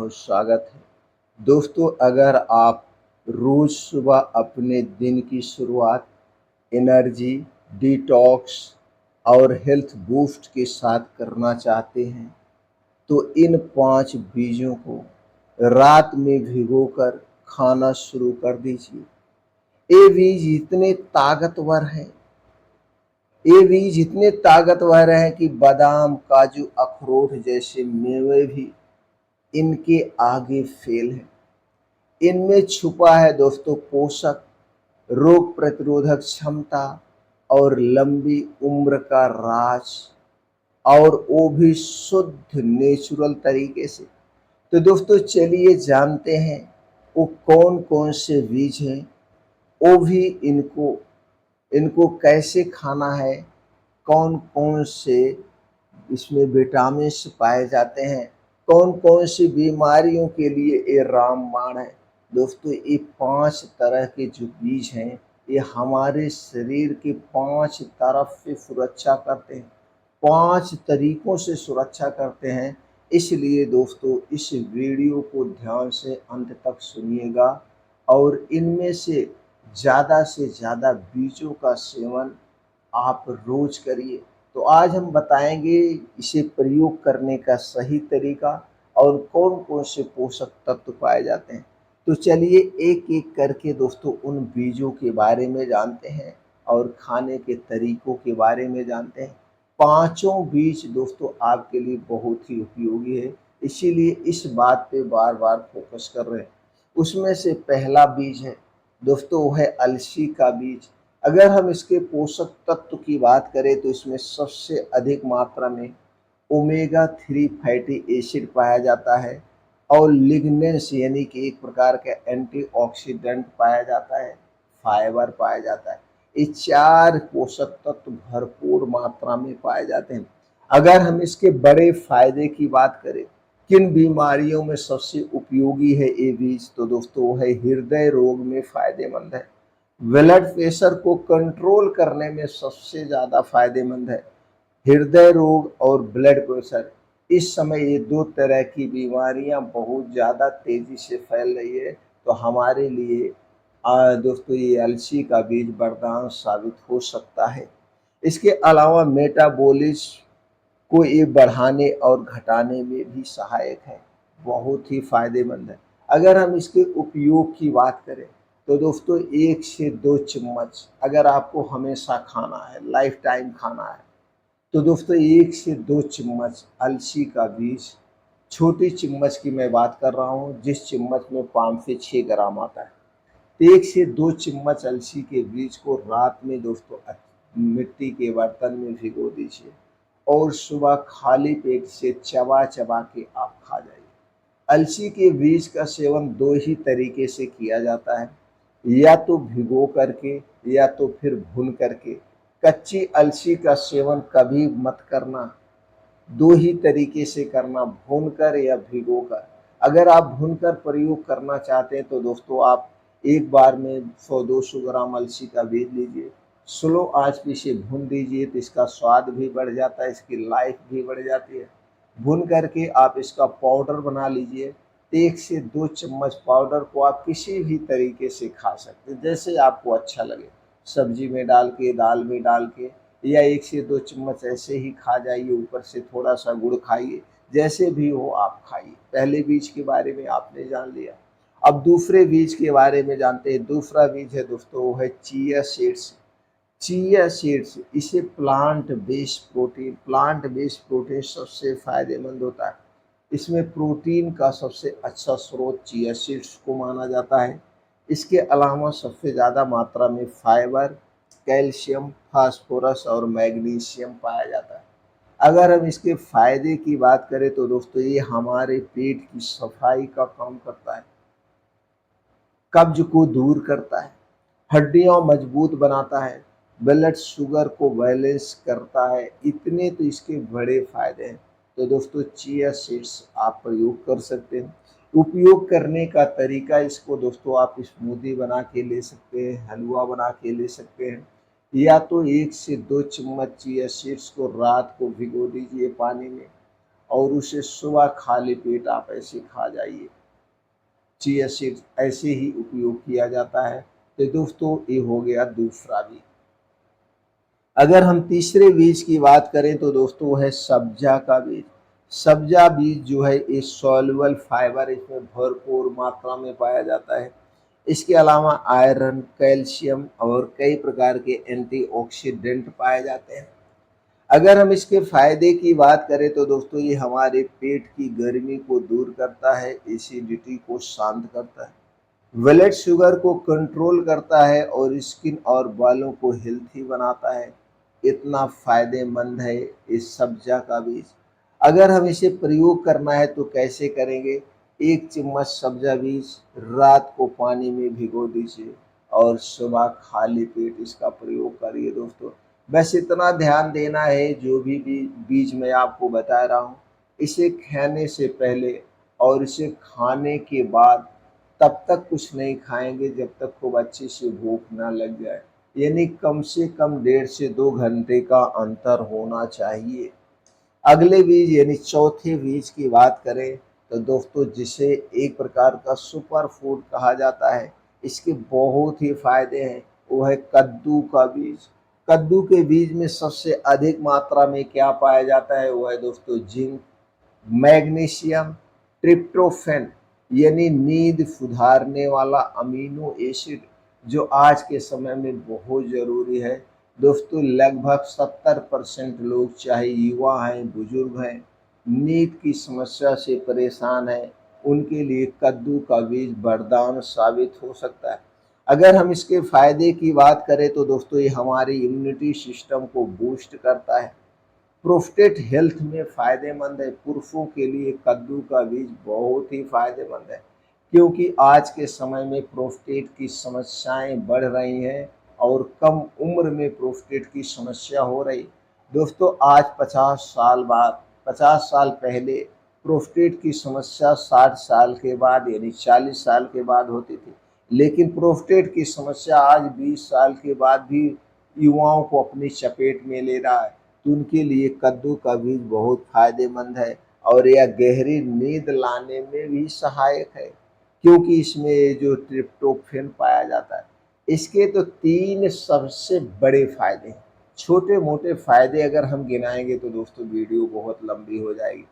बहुत स्वागत है। दोस्तों, अगर आप रोज़ सुबह अपने दिन की शुरुआत एनर्जी, डिटॉक्स और हेल्थ बूस्ट के साथ करना चाहते हैं, तो इन 5 बीजों को रात में भिगोकर खाना शुरू कर दीजिए। ये बीज इतने ताकतवर हैं ये बीज इतने ताकतवर हैं कि बादाम, काजू, अखरोट जैसे मेवे भी इनके आगे फेल है। इनमें छुपा है दोस्तों पोषक, रोग प्रतिरोधक क्षमता और लंबी उम्र का राज, और वो भी शुद्ध नेचुरल तरीके से। तो दोस्तों चलिए जानते हैं वो कौन कौन से बीज हैं, वो भी इनको इनको कैसे खाना है, कौन कौन से इसमें विटामिन्स पाए जाते हैं, कौन कौन सी बीमारियों के लिए ये रामबाण है। दोस्तों, ये 5 तरह के जो बीज हैं, ये हमारे शरीर के 5 तरफ से सुरक्षा करते हैं, 5 तरीकों से सुरक्षा करते हैं। इसलिए दोस्तों इस वीडियो को ध्यान से अंत तक सुनिएगा और इनमें से ज़्यादा बीजों का सेवन आप रोज करिए। तो आज हम बताएंगे इसे प्रयोग करने का सही तरीका और कौन कौन से पोषक तत्व पाए जाते हैं। तो चलिए एक एक करके दोस्तों उन बीजों के बारे में जानते हैं और खाने के तरीकों के बारे में जानते हैं। पांचों बीज दोस्तों आपके लिए बहुत ही उपयोगी है, इसीलिए इस बात पे बार बार फोकस कर रहे हैं। उसमें से पहला बीज है दोस्तों, वो है अलसी का बीज। अगर हम इसके पोषक तत्व की बात करें तो इसमें सबसे अधिक मात्रा में ओमेगा 3 फैटी एसिड पाया जाता है और लिग्नेंस यानी कि एक प्रकार का एंटीऑक्सीडेंट पाया जाता है, फाइबर पाया जाता है। ये 4 पोषक तत्व भरपूर मात्रा में पाए जाते हैं। अगर हम इसके बड़े फायदे की बात करें, किन बीमारियों में सबसे उपयोगी है ये बीज, तो दोस्तों वो है हृदय रोग में फायदेमंद है, ब्लड प्रेशर को कंट्रोल करने में सबसे ज़्यादा फायदेमंद है। हृदय रोग और ब्लड प्रेशर, इस समय ये 2 तरह की बीमारियां बहुत ज़्यादा तेज़ी से फैल रही है, तो हमारे लिए दोस्तों ये अलसी का बीज वरदान साबित हो सकता है। इसके अलावा मेटाबॉलिज्म को ये बढ़ाने और घटाने में भी सहायक है, बहुत ही फायदेमंद है। अगर हम इसके उपयोग की बात करें तो दोस्तों 1 से 2 चम्मच अगर आपको हमेशा खाना है, लाइफ टाइम खाना है, तो दोस्तों 1 से 2 चम्मच अलसी का बीज, छोटी चम्मच की मैं बात कर रहा हूँ जिस चम्मच में 5 से 6 ग्राम आता है, तो 1 से 2 चम्मच अलसी के बीज को रात में दोस्तों मिट्टी के बर्तन में भिगो दीजिए और सुबह खाली पेट से चबा चबा के आप खा जाइए। अलसी के बीज का सेवन 2 ही तरीके से किया जाता है, या तो भिगो करके या तो फिर भून करके। कच्ची अलसी का सेवन कभी मत करना, 2 ही तरीके से करना, भूनकर या भिगोकर। अगर आप भूनकर प्रयोग करना चाहते हैं तो दोस्तों आप एक बार में 100-200 ग्राम अलसी का बीज लीजिए, स्लो आंच पे इसे भून दीजिए, तो इसका स्वाद भी बढ़ जाता है, इसकी लाइफ भी बढ़ जाती है। भून करके आप इसका पाउडर बना लीजिए, तो 1 से 2 चम्मच पाउडर को आप किसी भी तरीके से खा सकते हैं, जैसे आपको अच्छा लगे, सब्जी में डाल के, दाल में डाल के, या 1 से 2 चम्मच ऐसे ही खा जाइए, ऊपर से थोड़ा सा गुड़ खाइए, जैसे भी हो आप खाइए। पहले बीज के बारे में आपने जान लिया, अब दूसरे बीज के बारे में जानते हैं। दूसरा बीज है दोस्तों, वो है चिया सीड्स। चिया सीड्स, इसे प्लांट बेस्ड प्रोटीन सबसे फायदेमंद होता है। इसमें प्रोटीन का सबसे अच्छा स्रोत चिया सीड्स को माना जाता है। इसके अलावा सबसे ज़्यादा मात्रा में फाइबर, कैल्शियम, फास्फोरस और मैग्नीशियम पाया जाता है। अगर हम इसके फायदे की बात करें तो दोस्तों ये हमारे पेट की सफाई का काम करता है, कब्ज को दूर करता है, हड्डियां मजबूत बनाता है, ब्लड शुगर को बैलेंस करता है। इतने तो इसके बड़े फायदे हैं। तो दोस्तों चिया सीड्स आप प्रयोग कर सकते हैं। उपयोग करने का तरीका, इसको दोस्तों आप स्मूदी बना के ले सकते हैं, हलवा बना के ले सकते हैं, या तो 1 से 2 चम्मच चिया सीड्स को रात को भिगो दीजिए पानी में और उसे सुबह खाली पेट आप ऐसे खा जाइए। चिया सीड्स ऐसे ही उपयोग किया जाता है। तो दोस्तों ये हो गया दूसरा बीज। अगर हम तीसरे बीज की बात करें तो दोस्तों वो है सब्जा का बीज। सब्जा बीज जो है ये सॉल्युबल फाइबर इसमें भरपूर मात्रा में पाया जाता है। इसके अलावा आयरन, कैल्शियम और कई प्रकार के एंटीऑक्सीडेंट पाए जाते हैं। अगर हम इसके फायदे की बात करें तो दोस्तों ये हमारे पेट की गर्मी को दूर करता है, एसिडिटी को शांत करता है, ब्लड शुगर को कंट्रोल करता है और स्किन और बालों को हेल्थी बनाता है। इतना फायदेमंद है इस सब्जा का बीज। अगर हम इसे प्रयोग करना है तो कैसे करेंगे? 1 चम्मच सब्जा बीज रात को पानी में भिगो दीजिए और सुबह खाली पेट इसका प्रयोग करिए दोस्तों। बस इतना ध्यान देना है, जो भी बीज मैं आपको बता रहा हूँ, इसे खाने से पहले और इसे खाने के बाद तब तक कुछ नहीं खाएंगे जब तक खूब अच्छे से भूख ना लग जाए। यानी कम से कम 1.5 से 2 घंटे का अंतर होना चाहिए। अगले बीज यानी चौथे बीज की बात करें तो दोस्तों जिसे एक प्रकार का सुपर फूड कहा जाता है, इसके बहुत ही फायदे हैं, वो है कद्दू का बीज। कद्दू के बीज में सबसे अधिक मात्रा में क्या पाया जाता है? वो है दोस्तों जिंक, मैग्नीशियम, ट्रिप्टोफैन यानी नींद सुधारने वाला अमीनो एसिड, जो आज के समय में बहुत ज़रूरी है। दोस्तों लगभग 70% लोग, चाहे युवा हैं, बुजुर्ग हैं, नींद की समस्या से परेशान हैं, उनके लिए कद्दू का बीज वरदान साबित हो सकता है। अगर हम इसके फायदे की बात करें तो दोस्तों ये हमारी इम्यूनिटी सिस्टम को बूस्ट करता है, प्रोस्टेट हेल्थ में फ़ायदेमंद है। पुरुषों के लिए कद्दू का बीज बहुत ही फ़ायदेमंद है, क्योंकि आज के समय में प्रोस्टेट की समस्याएं बढ़ रही हैं और कम उम्र में प्रोस्टेट की समस्या हो रही। दोस्तों आज 50 साल पहले प्रोस्टेट की समस्या 60 साल के बाद यानी 40 साल के बाद होती थी, लेकिन प्रोस्टेट की समस्या आज 20 साल के बाद भी युवाओं को अपनी चपेट में ले रहा है। तो उनके लिए कद्दू का बीज बहुत फायदेमंद है और यह गहरी नींद लाने में भी सहायक है, क्योंकि इसमें जो ट्रिप्टोफैन पाया जाता है। इसके तो 3 सबसे बड़े फायदे हैं। छोटे मोटे फायदे अगर हम गिनाएंगे तो दोस्तों वीडियो बहुत लंबी हो जाएगी।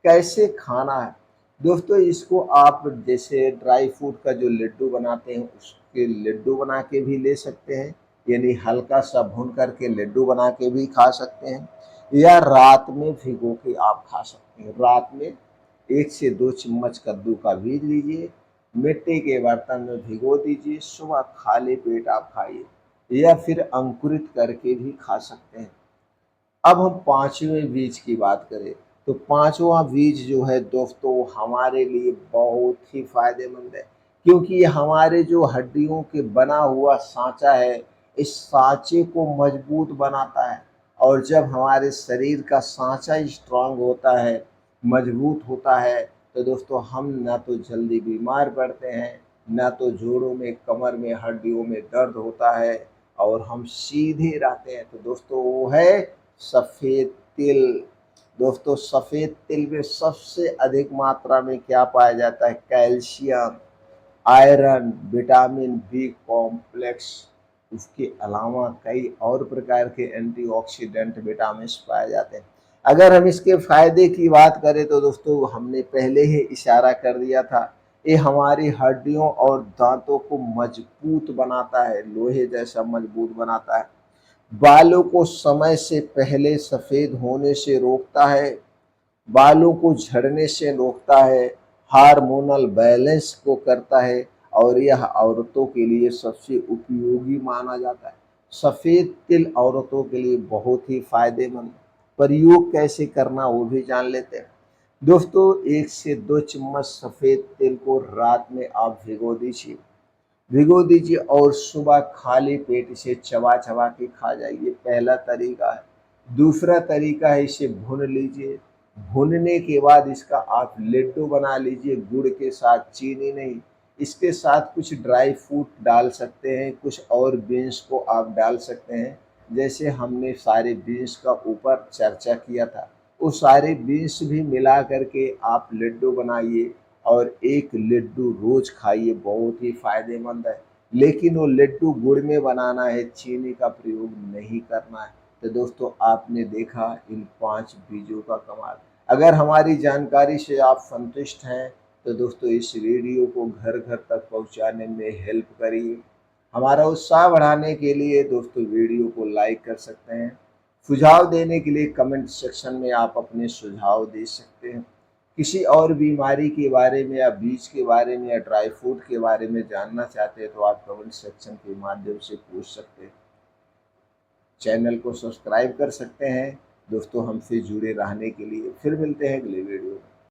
कैसे खाना है? दोस्तों इसको आप जैसे ड्राई फ्रूट का जो लड्डू बनाते हैं उसके लड्डू बना के भी ले सकते हैं, यानी हल्का सा भून करके लड्डू बना के भी खा सकते हैं, या रात में भिगो के आप खा सकते हैं। रात में 1 से 2 चम्मच कद्दू का बीज लीजिए, मिट्टी के बर्तन में भिगो दीजिए, सुबह खाली पेट आप खाइए, या फिर अंकुरित करके भी खा सकते हैं। अब हम पांचवें बीज की बात करें तो पांचवा बीज जो है दोस्तों हमारे लिए बहुत ही फायदेमंद है, क्योंकि ये हमारे जो हड्डियों के बना हुआ सांचा है, इस सांचे को मजबूत बनाता है। और जब हमारे शरीर का सांचा स्ट्रांग होता है, मजबूत होता है, तो दोस्तों हम ना तो जल्दी बीमार पड़ते हैं, ना तो जोड़ों में, कमर में, हड्डियों में दर्द होता है, और हम सीधे रहते हैं। तो दोस्तों वो है सफ़ेद तिल। दोस्तों सफ़ेद तिल में सबसे अधिक मात्रा में क्या पाया जाता है? Calcium, iron, vitamin B complex, उसके अलावा कई और प्रकार के एंटीऑक्सीडेंट विटामिन पाए जाते हैं। अगर हम इसके फायदे की बात करें तो दोस्तों हमने पहले ही इशारा कर दिया था, ये हमारी हड्डियों और दांतों को मजबूत बनाता है, लोहे जैसा मजबूत बनाता है, बालों को समय से पहले सफ़ेद होने से रोकता है, बालों को झड़ने से रोकता है, हार्मोनल बैलेंस को करता है, और यह औरतों के लिए सबसे उपयोगी माना जाता है। सफ़ेद तिल औरतों के लिए बहुत ही फायदेमंद। प्रयोग कैसे करना वो भी जान लेते हैं। दोस्तों 1 से 2 चम्मच सफ़ेद तिल को रात में आप भिगो दीजिए और सुबह खाली पेट इसे चबा चबा के खा जाइए। पहला तरीका है। दूसरा तरीका है इसे भून लीजिए, भूनने के बाद इसका आप लड्डू बना लीजिए, गुड़ के साथ, चीनी नहीं। इसके साथ कुछ ड्राई फ्रूट डाल सकते हैं, कुछ और बीन्स को आप डाल सकते हैं, जैसे हमने सारे बीन्स का ऊपर चर्चा किया था। वो सारे बीन्स भी मिला करके आप लड्डू बनाइए और एक लड्डू रोज खाइए, बहुत ही फायदेमंद है। लेकिन वो लड्डू गुड़ में बनाना है, चीनी का प्रयोग नहीं करना है। तो दोस्तों आपने देखा इन 5 बीजों का कमाल। अगर हमारी जानकारी से आप संतुष्ट हैं तो दोस्तों इस वीडियो को घर घर तक पहुंचाने में हेल्प करिए। हमारा उत्साह बढ़ाने के लिए दोस्तों वीडियो को लाइक कर सकते हैं। सुझाव देने के लिए कमेंट सेक्शन में आप अपने सुझाव दे सकते हैं। किसी और बीमारी के बारे में या बीज के बारे में या ड्राई फ्रूट के बारे में जानना चाहते हैं तो आप कमेंट सेक्शन के माध्यम से पूछ सकते हैं। चैनल को सब्सक्राइब कर सकते हैं दोस्तों हमसे जुड़े रहने के लिए। फिर मिलते हैं अगले वीडियो में।